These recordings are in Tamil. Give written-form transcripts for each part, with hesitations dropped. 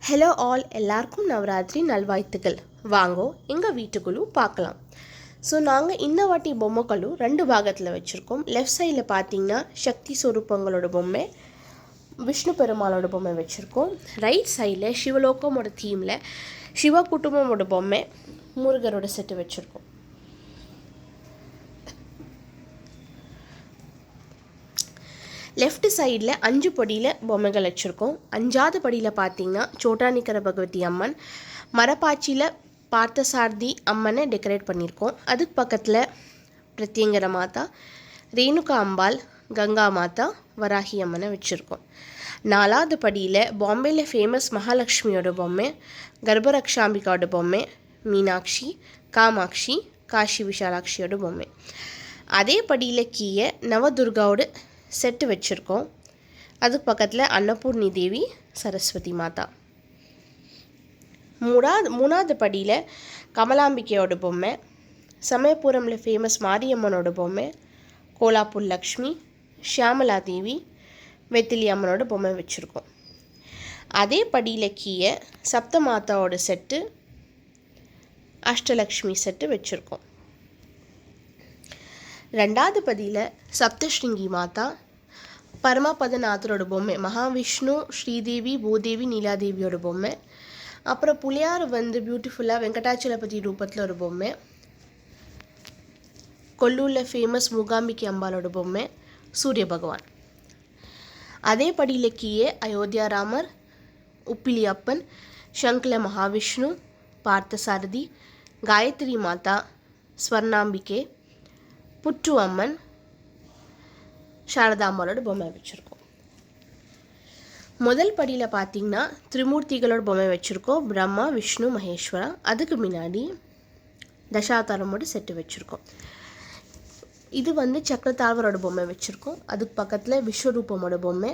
ஹலோ ஆல், எல்லாருக்கும் நவராத்திரி நல்வாழ்த்துக்கள். வாங்கோ எங்கள் வீட்டுக்குழு பார்க்கலாம். ஸோ நாங்கள் இந்த வாட்டி பொம்மைகளும் 2 பாகத்தில் வச்சுருக்கோம். லெஃப்ட் சைடில் பார்த்தீங்கன்னா சக்தி சொரூபங்களோட பொம்மை, விஷ்ணு பெருமாளோட பொம்மை வச்சுருக்கோம். ரைட் சைடில் சிவலோகமோட தீமில் சிவ குடும்பமோட பொம்மை, முருகரோட செட்டு வச்சுருக்கோம். லெஃப்ட் சைடில் 5 படியில் பொம்மைகள் வச்சுருக்கோம். 5வது படியில் பார்த்தீங்கன்னா சோட்டானிக்கர பகவதி அம்மன், மரப்பாச்சியில் பார்த்தசாரதி அம்மனை டெக்கரேட் பண்ணியிருக்கோம். அதுக்கு பக்கத்தில் பிரத்யங்கர மாதா, ரேணுகா அம்பாள், கங்கா மாதா, வராகி அம்மனை வச்சுருக்கோம். 4வது படியில் பாம்பேயில் ஃபேமஸ் மகாலட்சுமியோட பொம்மை, கர்ப்பரக்ஷாம்பிகாவோட பொம்மை, மீனாட்சி, காமாட்சி, காஷி விஷாலாட்சியோட பொம்மை. அதே படியில் கீழே நவதுர்காவோட செட்டு வச்சுருக்கோம். அதுக்கு பக்கத்தில் அன்னபூர்ணி தேவி, சரஸ்வதி மாதா. 3வது படியில் கமலாம்பிகையோட பொம்மை, சமயபுரமில் ஃபேமஸ் மாரியம்மனோட பொம்மை, கோலாப்பூர் லக்ஷ்மி, ஷியாமலா தேவி, வெத்திலி அம்மனோட பொம்மை வச்சுருக்கோம். அதே படியில் கீழே சப்த மாதாவோட செட்டு, அஷ்டலக்ஷ்மி செட்டு வச்சுருக்கோம். 2வது பதியில் சப்தஸ்ருங்கி மாதா, பரமபதநாதரோட பொம்மை, மகாவிஷ்ணு, ஸ்ரீதேவி, பூதேவி, நீலாதேவியோட பொம்மை. அப்புறம் புலியார் பியூட்டிஃபுல்லாக வெங்கடாச்சலபதி ரூபத்தில் ஒரு பொம்மை, கொல்லூரில் ஃபேமஸ் மூகாம்பிகை அம்பாலோட பொம்மை, சூரிய பகவான். அதே படியில் கீழே அயோத்தியா ராமர், உப்பிலி அப்பன், சங்கில மகாவிஷ்ணு, பார்த்தசாரதி, காயத்ரி மாதா, ஸ்வர்ணாம்பிகை, புற்று அம்மன், சாரதாம்பாலோட பொம்மை வச்சுருக்கோம். முதல் படியில் பார்த்தீங்கன்னா திரிமூர்த்திகளோட பொம்மை வச்சுருக்கோம், பிரம்மா, விஷ்ணு, மகேஸ்வரா. அதுக்கு முன்னாடி தசாவதாரமோட செட்டு வச்சுருக்கோம். இது சக்கரத்தாழ்வரோட பொம்மை வச்சுருக்கோம். அதுக்கு பக்கத்தில் விஸ்வரூபமோட பொம்மை,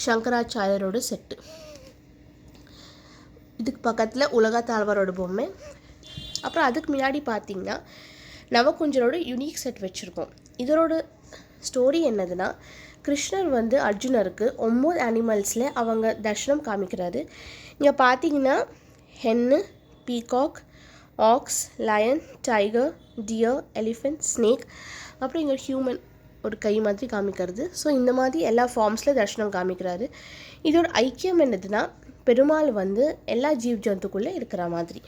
சங்கராச்சாரியரோட செட்டு. இதுக்கு பக்கத்தில் உலகத்தாழ்வரோட பொம்மை. அப்புறம் அதுக்கு முன்னாடி பார்த்தீங்கன்னா நவகுஞ்சரோட யூனிக் செட் வச்சுருக்கோம். இதோட ஸ்டோரி என்னதுன்னா, கிருஷ்ணர் அர்ஜுனருக்கு 9 அனிமல்ஸில் அவங்க தர்ஷனம் காமிக்கிறாரு. இங்கே பார்த்தீங்கன்னா hen, peacock, ox, lion, tiger, deer, elephant, snake, அப்புறம் இங்கே ஹியூமன் ஒரு கை மாதிரி காமிக்கிறது. ஸோ இந்த மாதிரி எல்லா ஃபார்ம்ஸில் தர்ஷனம் காமிக்கிறாரு. இதோட ஐக்கியம் என்னதுன்னா, பெருமாள் எல்லா ஜீவ் ஜந்துக்குள்ளே இருக்கிற மாதிரி.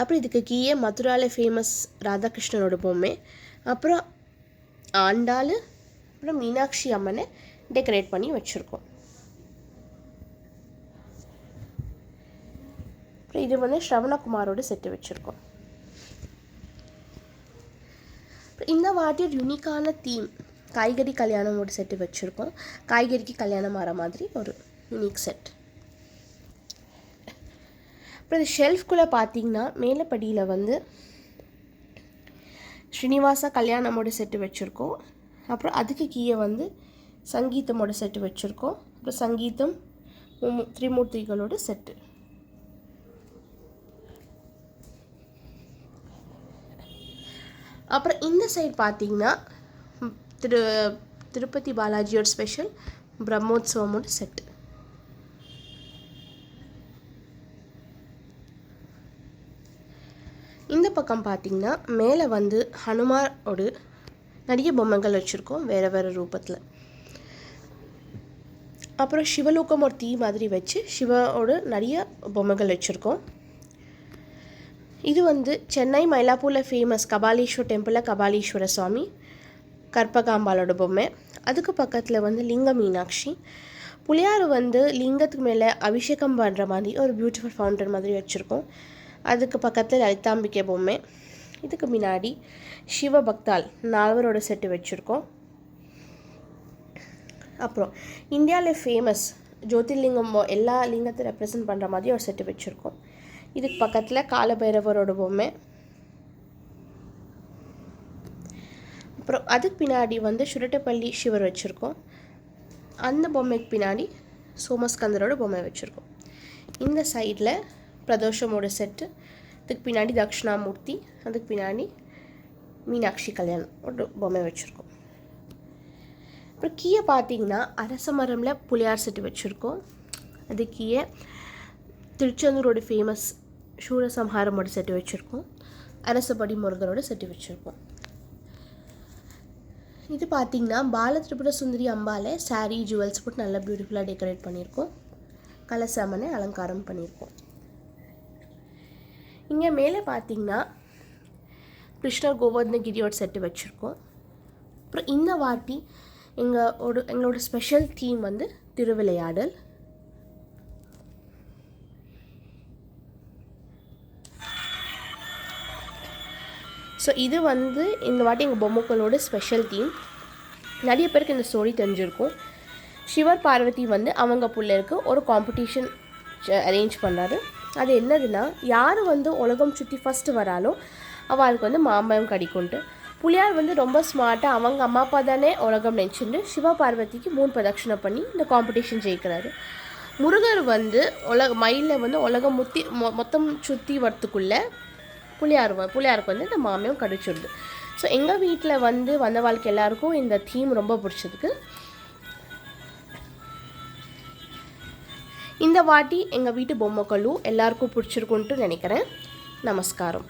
அப்புறம் இதுக்கு கீழே மதுராவில் ஃபேமஸ் ராதாகிருஷ்ணனோட பொம்மை, அப்புறம் ஆண்டாள், அப்புறம் மீனாட்சி அம்மனை டெக்கரேட் பண்ணி வச்சுருக்கோம். அப்புறம் இது ஸ்ரவணகுமாரோட செட்டு வச்சுருக்கோம். இந்த வாட்டி ஒரு யூனிக்கான தீம் காய்கறி கல்யாணமோட செட்டு வச்சுருக்கோம். காய்கறிக்கு கல்யாணம் ஆகிற மாதிரி ஒரு யூனிக் செட். அப்புறம் இந்த ஷெல்ஃப்குள்ளே பார்த்தீங்கன்னா மேலே படியில் ஸ்ரீனிவாசா கல்யாணமோட செட்டு வச்சுருக்கோம். அப்புறம் அதுக்கு கீழே சங்கீதமோட செட்டு வச்சுருக்கோம். அப்புறம் சங்கீதம், திரிமூர்த்திகளோட செட்டு. அப்புறம் இந்த சைடு பார்த்தீங்கன்னா திருப்பதி பாலாஜியோட ஸ்பெஷல் பிரம்மோத்சவமோட செட்டு. இந்த பக்கம் பார்த்திங்கன்னா மேலே ஹனுமாரோட நிறைய பொம்மைகள் வச்சுருக்கோம் வேறு வேறு ரூபத்தில். அப்புறம் சிவலோகம் ஒரு தீ மாதிரி வச்சு சிவோட நிறைய பொம்மைகள் வச்சுருக்கோம். இது சென்னை மயிலாப்பூரில் ஃபேமஸ் கபாலீஸ்வர் டெம்பிளில் கபாலீஸ்வர சுவாமி, கற்பகாம்பாலோட பொம்மை. அதுக்கு பக்கத்தில் லிங்க மீனாட்சி, புலியார் லிங்கத்துக்கு மேலே அபிஷேகம் பண்ணுற மாதிரி ஒரு பியூட்டிஃபுல் ஃபவுண்டன் மாதிரி வச்சுருக்கோம். அதுக்கு பக்கத்தில் லலிதாம்பிகை பொம்மை. இதுக்கு முன்னாடி சிவபக்தால் 4வரோட செட்டு வச்சுருக்கோம். அப்புறம் இந்தியாவில் ஃபேமஸ் ஜோதிர்லிங்கம் எல்லா லிங்கத்தை ரெப்ரசன்ட் பண்ணுற மாதிரி ஒரு செட்டு வச்சுருக்கோம். இதுக்கு பக்கத்தில் காலபைரவரோட பொம்மை. அப்புறம் அதுக்கு பின்னாடி சுரட்டப்பள்ளி சிவர் வச்சுருக்கோம். அந்த பொம்மைக்கு பின்னாடி சோமஸ்கந்தரோட பொம்மை வச்சுருக்கோம். இந்த சைடில் பிரதோஷமோட செட்டு, அதுக்கு பின்னாடி தக்ஷணாமூர்த்தி, அதுக்கு பின்னாடி மீனாட்சி கல்யாணம் ஒரு பொம்மை வச்சுருக்கோம். அப்புறம் கீழே பார்த்தீங்கன்னா அரச மரமில் புளியார் செட்டு வச்சுருக்கோம். அது கீழே திருச்செந்தூரோட ஃபேமஸ் சூரசம்ஹாரமோட செட்டு வச்சுருக்கோம். அரசபடி முருகரோட செட்டு வச்சுருக்கோம். இது பார்த்திங்கன்னா பால திரிபுர சுந்தரி அம்பாலை சாரீ ஜுவல்ஸ் போட்டு நல்லா பியூட்டிஃபுல்லாக டெக்கரேட் பண்ணியிருக்கோம். கலசமனை அலங்காரம் பண்ணியிருக்கோம். இங்கே மேலே பார்த்திங்கன்னா கிருஷ்ணர் கோவர்தனகிரியோட செட்டு வச்சுருக்கோம். அப்புறம் இந்த வாட்டி எங்களோட ஸ்பெஷல் தீம் வந்து திருவிளையாடல். ஸோ இது வந்து இந்த வாட்டி எங்கள் பொம்மைக்களோட ஸ்பெஷல் தீம். நிறைய பேருக்கு இந்த ஸ்டோரி தெரிஞ்சிருக்கும். சிவர் பார்வதி வந்து அவங்க பிள்ளைக்கு ஒரு காம்படிஷன் அரேஞ்ச் பண்ணார். அது என்னதுன்னா, யார் வந்து உலகம் சுற்றி ஃபஸ்ட்டு வராலோ அவளுக்கு வந்து மாம்பழம் கிடைக்கும்ட்டு. புலியார் வந்து ரொம்ப ஸ்மார்ட்டாக அவங்க அம்மா அப்பா தானே உலகம் நினச்சிட்டு சிவ பார்வதிக்கு 3 பிரதட்சணை பண்ணி இந்த காம்படிஷன் ஜெயிக்கிறாரு. முருகர் வந்து மயிலில் வந்து உலகம் மொத்தம் சுற்றி வரத்துக்குள்ளே புலியாருக்கு வந்து இந்த மாம்பழம் கிடைச்சிடுது. ஸோ எங்கள் வீட்டில் வந்து வந்த வாழ்க்கை எல்லாருக்கும் இந்த தீம் ரொம்ப பிடிச்சதுக்கு இந்த வாட்டி எங்கள் வீட்டு பொம்மைகளும் எல்லாருக்கும் பிடிச்சிருக்குன்ட்டு நினைக்கிறேன். நமஸ்காரம்.